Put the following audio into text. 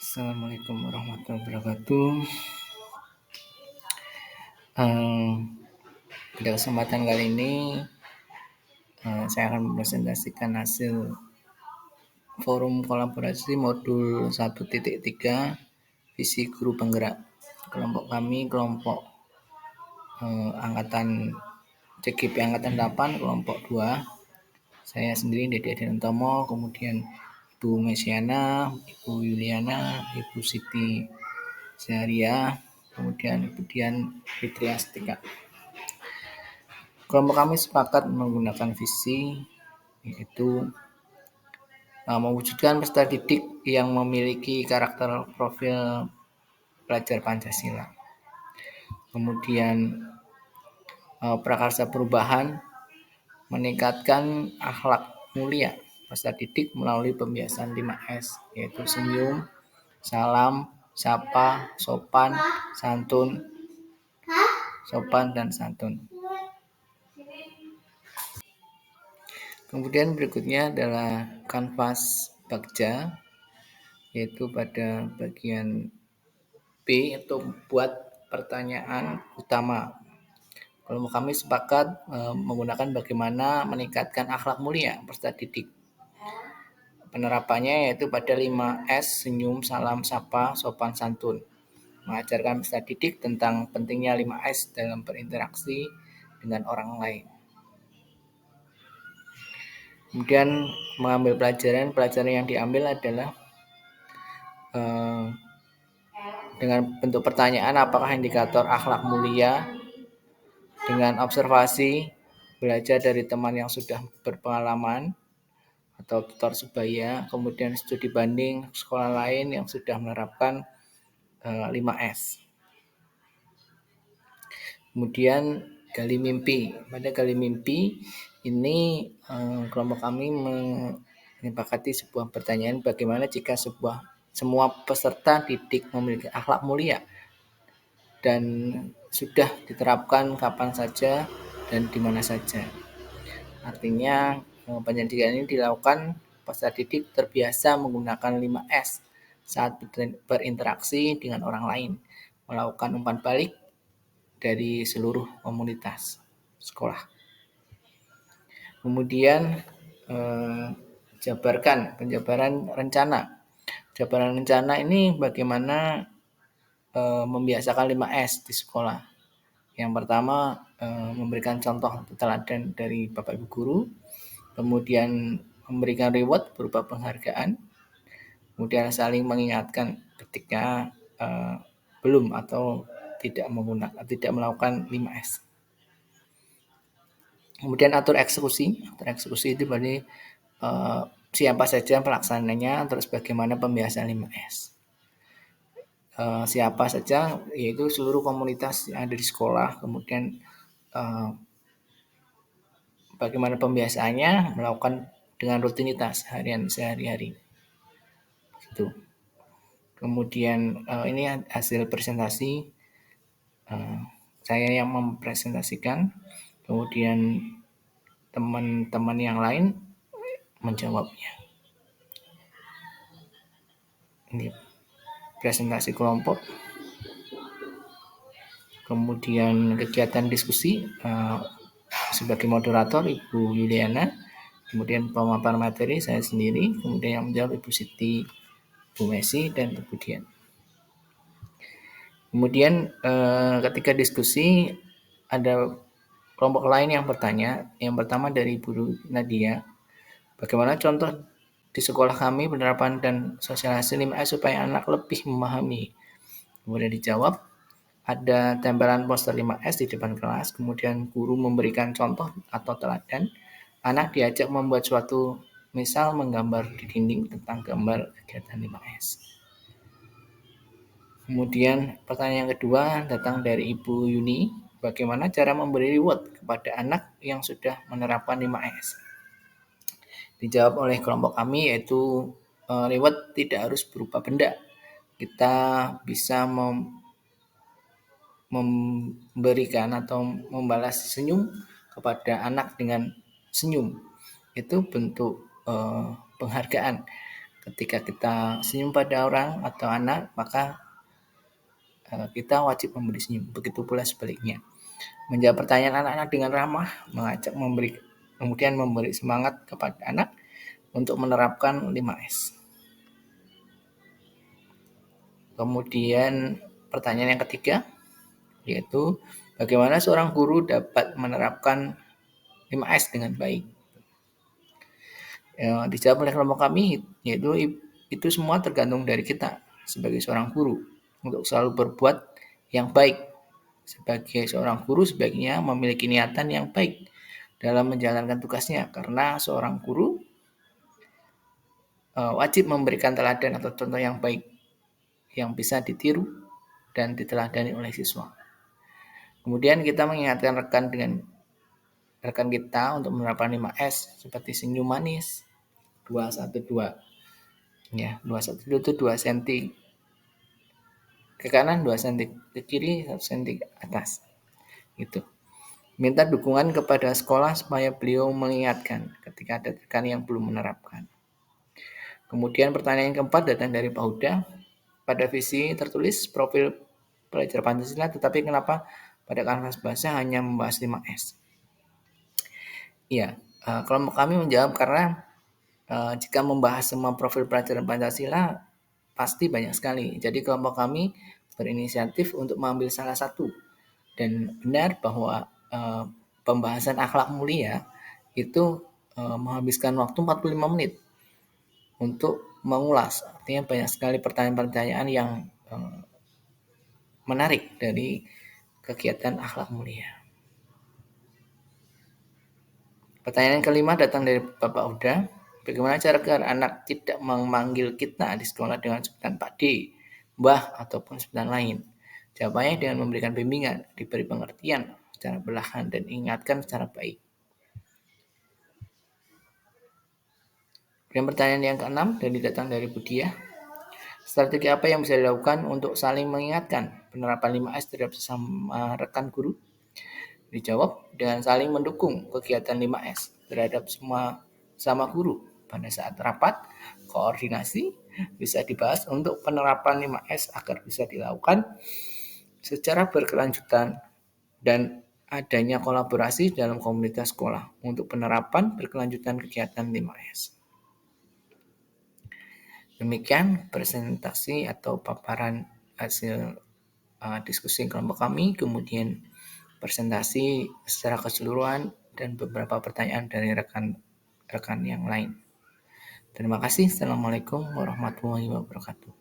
Assalamualaikum warahmatullahi wabarakatuh. Pada kesempatan kali ini saya akan mempresentasikan hasil forum kolaborasi modul 1.3 visi guru penggerak. Kelompok kami kelompok angkatan CGP angkatan 8 kelompok 2. Saya sendiri Dede Adentomo, kemudian Ibu Mesiana, Ibu Yuliana, Ibu Siti Zaria, kemudian Ibu Dian Fitriastika. Kelompok kami sepakat menggunakan visi yaitu mewujudkan peserta didik yang memiliki karakter profil pelajar Pancasila. Kemudian prakarsa perubahan meningkatkan akhlak mulia peserta didik melalui pembiasaan 5S, yaitu senyum, salam, sapa, sopan, dan santun. Kemudian berikutnya adalah kanvas Bagja, yaitu pada bagian B untuk buat pertanyaan utama. Kelompok kami sepakat menggunakan bagaimana meningkatkan akhlak mulia peserta didik. Penerapannya yaitu pada 5S, senyum, salam, sapa, sopan, santun. Mengajarkan peserta didik tentang pentingnya 5S dalam berinteraksi dengan orang lain. Kemudian mengambil pelajaran yang diambil adalah dengan bentuk pertanyaan apakah indikator akhlak mulia, dengan observasi belajar dari teman yang sudah berpengalaman atau tutor sebaya, kemudian studi banding sekolah lain yang sudah menerapkan 5S. Kemudian gali mimpi. Pada gali mimpi ini kelompok kami menyepakati sebuah pertanyaan bagaimana jika semua peserta didik memiliki akhlak mulia dan sudah diterapkan kapan saja dan di mana saja. Artinya penyelidikan ini dilakukan peserta didik terbiasa menggunakan 5S saat berinteraksi dengan orang lain, melakukan umpan balik dari seluruh komunitas sekolah. Kemudian penjabaran rencana. Jabaran rencana ini bagaimana membiasakan 5S di sekolah. Yang pertama memberikan contoh teladan dari Bapak Ibu guru, kemudian memberikan reward berupa penghargaan, kemudian saling mengingatkan ketika belum atau tidak melakukan 5S. Kemudian atur eksekusi. Eksekusi itu berarti siapa saja pelaksananya, terus bagaimana pembiasaan 5S. Siapa saja, yaitu seluruh komunitas yang ada di sekolah, kemudian bagaimana pembiasaannya, melakukan dengan rutinitas harian sehari-hari. Gitu. Kemudian ini hasil presentasi saya yang mempresentasikan, kemudian teman-teman yang lain menjawabnya. Ini presentasi kelompok. Kemudian kegiatan diskusi sebagai moderator Ibu Yuliana, kemudian pemaparan materi saya sendiri, kemudian yang menjawab Ibu Siti, Ibu Messi, dan Ibu Dian. Kemudian ketika diskusi ada kelompok lain yang bertanya. Yang pertama dari Ibu Nadia, bagaimana contoh di sekolah kami penerapan dan sosialisasi 5S supaya anak lebih memahami. Kemudian dijawab, ada tempelan poster 5S di depan kelas, kemudian guru memberikan contoh atau teladan, anak diajak membuat suatu misal menggambar di dinding tentang gambar kegiatan 5S. Kemudian pertanyaan yang kedua datang dari Ibu Yuni, bagaimana cara memberi reward kepada anak yang sudah menerapkan 5S? Dijawab oleh kelompok kami yaitu reward tidak harus berupa benda. Kita bisa memberikan atau membalas senyum kepada anak dengan senyum. Itu bentuk penghargaan. ketika kita senyum pada orang atau anak, maka kita wajib memberi senyum. Begitu pula sebaliknya. Menjawab pertanyaan anak-anak dengan ramah, kemudian memberi semangat kepada anak untuk menerapkan 5S. Kemudian pertanyaan yang ketiga, yaitu bagaimana seorang guru dapat menerapkan 5S dengan baik. Dijawab oleh kelompok kami, yaitu itu semua tergantung dari kita sebagai seorang guru untuk selalu berbuat yang baik. Sebagai seorang guru sebaiknya memiliki niatan yang baik dalam menjalankan tugasnya, karena seorang guru wajib memberikan teladan atau contoh yang baik yang bisa ditiru dan diteladani oleh siswa. Kemudian kita mengingatkan rekan kita untuk menerapkan 5S seperti senyum manis, 212. Ya, 212 itu 2 cm ke kanan, 2 cm ke kiri, 1 cm ke atas. Gitu. Minta dukungan kepada sekolah supaya beliau mengingatkan ketika ada rekan yang belum menerapkan. Kemudian pertanyaan yang keempat datang dari Pak Huda. Pada visi tertulis profil pelajar Pancasila, tetapi kenapa pada kanvas bahasa hanya membahas 5S? Iya, kelompok kami menjawab karena jika membahas semua profil pelajaran Pancasila, pasti banyak sekali. Jadi kelompok kami berinisiatif untuk mengambil salah satu. Dan benar bahwa pembahasan akhlak mulia itu menghabiskan waktu 45 menit untuk mengulas. Artinya banyak sekali pertanyaan-pertanyaan yang menarik dari kegiatan akhlak mulia. Pertanyaan kelima datang dari Bapak Uda. Bagaimana cara agar anak tidak memanggil kita di sekolah dengan sebutan Pak D, Mbah, ataupun sebutan lain? Jawabannya dengan memberikan bimbingan, diberi pengertian secara perlahan, dan ingatkan secara baik. Dan pertanyaan yang keenam datang dari Budia. Strategi apa yang bisa dilakukan untuk saling mengingatkan penerapan 5S terhadap sesama rekan guru? Dijawab dengan saling mendukung kegiatan 5S terhadap semua sama guru. Pada saat rapat, koordinasi bisa dibahas untuk penerapan 5S agar bisa dilakukan secara berkelanjutan dan adanya kolaborasi dalam komunitas sekolah untuk penerapan berkelanjutan kegiatan 5S. Demikian presentasi atau paparan hasil diskusi kelompok kami, kemudian presentasi secara keseluruhan dan beberapa pertanyaan dari rekan-rekan yang lain. Terima kasih. Assalamualaikum warahmatullahi wabarakatuh.